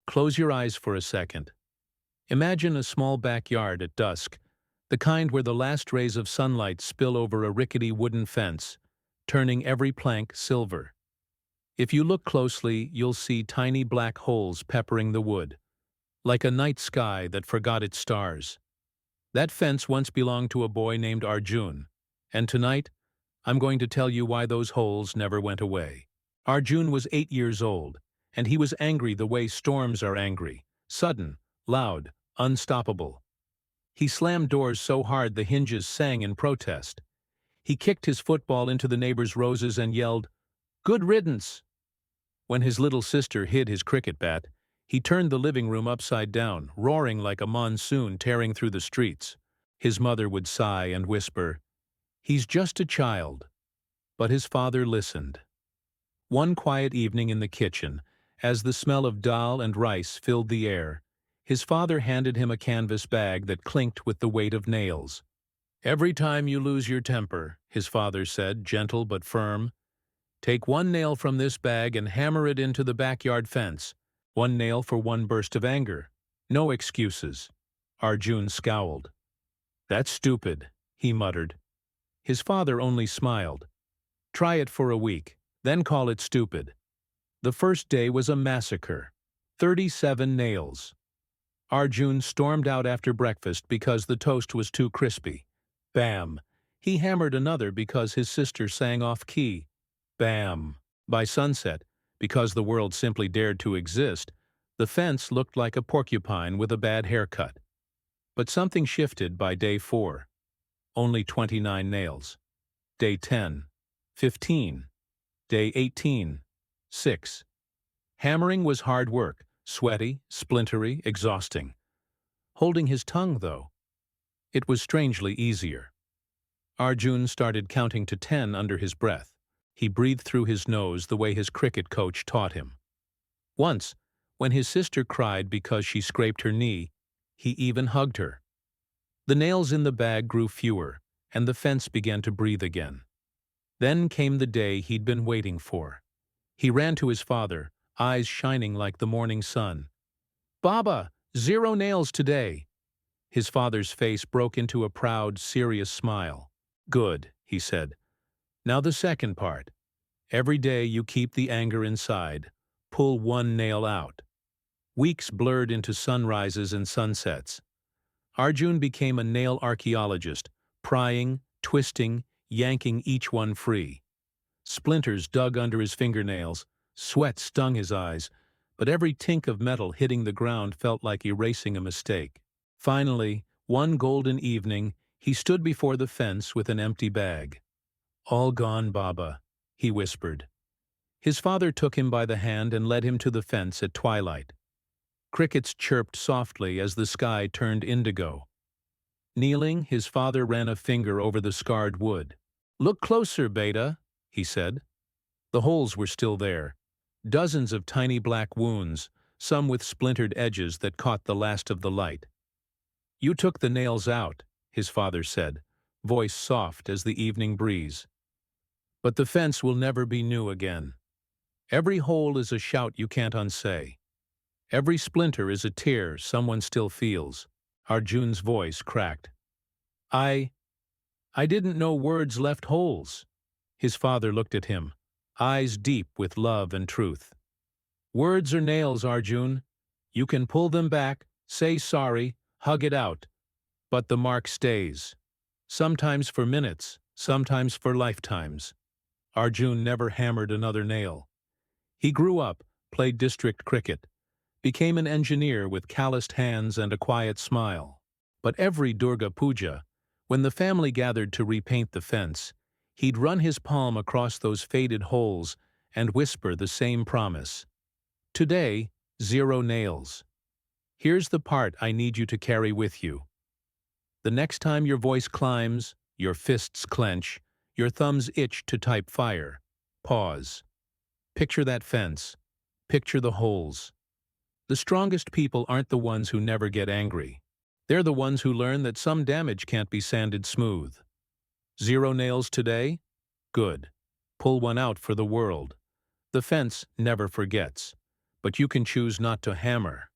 Close your eyes for a second. Imagine a small backyard at dusk, the kind where the last rays of sunlight spill over a rickety wooden fence, turning every plank silver. If you look closely, you'll see tiny black holes peppering the wood, like a night sky that forgot its stars. That fence once belonged to a boy named Arjun, and tonight, I'm going to tell you why those holes never went away. Arjun was 8 years old, and he was angry the way storms are angry, sudden, loud, unstoppable. He slammed doors so hard the hinges sang in protest. He kicked his football into the neighbor's roses and yelled, "Good riddance!" When his little sister hid his cricket bat, he turned the living room upside down, roaring like a monsoon tearing through the streets. His mother would sigh and whisper, "He's just a child." But his father listened. One quiet evening in the kitchen, as the smell of dal and rice filled the air, his father handed him a canvas bag that clinked with the weight of nails. "Every time you lose your temper," his father said, gentle but firm, "take one nail from this bag and hammer it into the backyard fence. One nail for one burst of anger. No excuses." Arjun scowled. "That's stupid," he muttered. His father only smiled. "Try it for a week, then call it stupid." The first day was a massacre. 37 nails. Arjun stormed out after breakfast because the toast was too crispy. Bam! He hammered another because his sister sang off key. Bam! By sunset, because the world simply dared to exist, the fence looked like a porcupine with a bad haircut. But something shifted by day 4. Only 29 nails. Day 10. 15. Day 18. 6. Hammering was hard work, sweaty, splintery, exhausting. Holding his tongue, though, it was strangely easier. Arjun started counting to 10 under his breath. He breathed through his nose the way his cricket coach taught him. Once, when his sister cried because she scraped her knee, he even hugged her. The nails in the bag grew fewer, and the fence began to breathe again. Then came the day he'd been waiting for. He ran to his father, eyes shining like the morning sun. "Baba, 0 nails today." His father's face broke into a proud, serious smile. "Good," he said. "Now the second part. Every day you keep the anger inside. Pull 1 nail out." Weeks blurred into sunrises and sunsets. Arjun became a nail archaeologist, prying, twisting, yanking each one free. Splinters dug under his fingernails, sweat stung his eyes, but every tink of metal hitting the ground felt like erasing a mistake. Finally, one golden evening, he stood before the fence with an empty bag. "All gone, Baba," he whispered. His father took him by the hand and led him to the fence at twilight. Crickets chirped softly as the sky turned indigo. Kneeling, his father ran a finger over the scarred wood. "Look closer, Beta," he said. The holes were still there. Dozens of tiny black wounds, some with splintered edges that caught the last of the light. "You took the nails out," his father said, voice soft as the evening breeze. "But the fence will never be new again. Every hole is a shout you can't unsay. Every splinter is a tear someone still feels." Arjun's voice cracked. I didn't know words left holes." His father looked at him, eyes deep with love and truth. "Words are nails, Arjun. You can pull them back, say sorry, hug it out. But the mark stays. Sometimes for minutes, sometimes for lifetimes." Arjun never hammered another nail. He grew up, played district cricket, became an engineer with calloused hands and a quiet smile. But every Durga Puja, when the family gathered to repaint the fence, he'd run his palm across those faded holes and whisper the same promise. "Today, 0 nails. Here's the part I need you to carry with you. The next time your voice climbs, your fists clench, your thumbs itch to type fire, pause. Picture that fence. Picture the holes. The strongest people aren't the ones who never get angry. They're the ones who learn that some damage can't be sanded smooth. 0 nails today? Good. Pull one out for the world. The fence never forgets. but you can choose not to hammer.